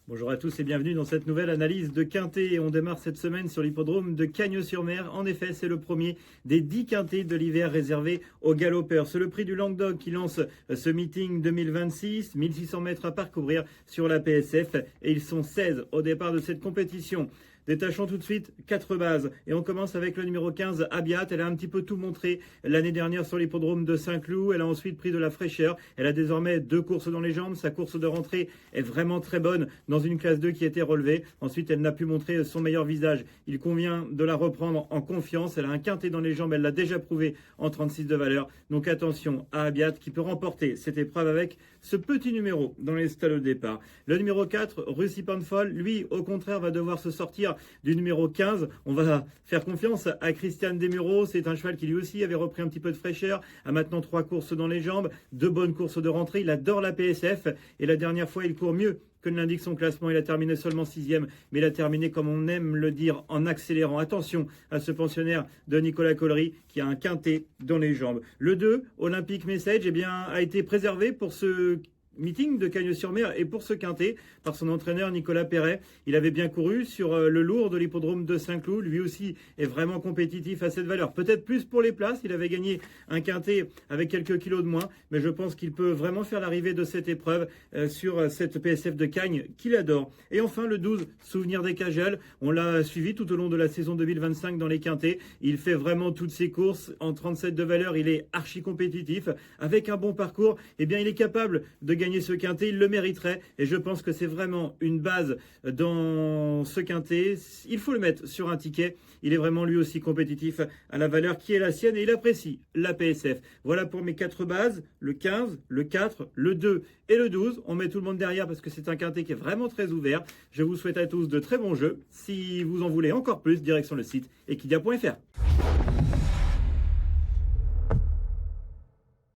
Bonjour à tous et bienvenue dans cette nouvelle analyse de quintet. On démarre cette semaine sur l'hippodrome de Cagnes-sur-Mer. En effet, c'est le premier des 10 quintets de l'hiver réservés aux galopeurs. C'est le prix du Languedoc qui lance ce meeting 2026. 1600 mètres à parcourir sur la PSF et ils sont 16 au départ de cette compétition. Détachons tout de suite 4 bases et on commence avec le numéro 15, Abiat. Elle a un petit peu tout montré l'année dernière sur l'hippodrome de Saint-Cloud. Elle a ensuite pris de la fraîcheur. Elle a désormais 2 courses dans les jambes. Sa course de rentrée est vraiment très bonne dans une classe 2 qui a été relevée. Ensuite, elle n'a pu montrer son meilleur visage. Il convient de la reprendre en confiance. Elle a un quintet dans les jambes. Elle l'a déjà prouvé en 36 de valeur. Donc attention à Abiat qui peut remporter cette épreuve avec ce petit numéro dans les stalles au départ. Le numéro 4, Russie Panfol, lui, au contraire, va devoir se sortir du numéro 15. On va faire confiance à Christian Desmureaux. C'est un cheval qui lui aussi avait repris un petit peu de fraîcheur, a maintenant 3 courses dans les jambes, 2 bonnes courses de rentrée. Il adore la PSF et la dernière fois, il court mieux que ne l'indique son classement. Il a terminé seulement 6e, mais il a terminé, comme on aime le dire, en accélérant. Attention à ce pensionnaire de Nicolas Collery qui a un quintet dans les jambes. Le 2, Olympic Message, eh bien, a été préservé pour ce meeting de Cagnes-sur-Mer et pour ce quintet par son entraîneur Nicolas Perret. Il avait bien couru sur le lourd de l'hippodrome de Saint-Cloud. Lui aussi est vraiment compétitif à cette valeur. Peut-être plus pour les places. Il avait gagné un quintet avec quelques kilos de moins, mais je pense qu'il peut vraiment faire l'arrivée de cette épreuve sur cette PSF de Cagnes qu'il adore. Et enfin le 12, Souvenir des Cageals. On l'a suivi tout au long de la saison 2025 dans les quintets. Il fait vraiment toutes ses courses en 37 de valeur. Il est archi compétitif avec un bon parcours. Eh bien, il est capable de gagner ce quintet, il le mériterait et je pense que c'est vraiment une base dans ce quintet. Il faut le mettre sur un ticket. Il est vraiment lui aussi compétitif à la valeur qui est la sienne et il apprécie la PSF. Voilà pour mes 4 bases, le 15, le 4, le 2 et le 12. On met tout le monde derrière parce que c'est un quintet qui est vraiment très ouvert. Je vous souhaite à tous de très bons jeux. Si vous en voulez encore plus, direction le site equidia.fr.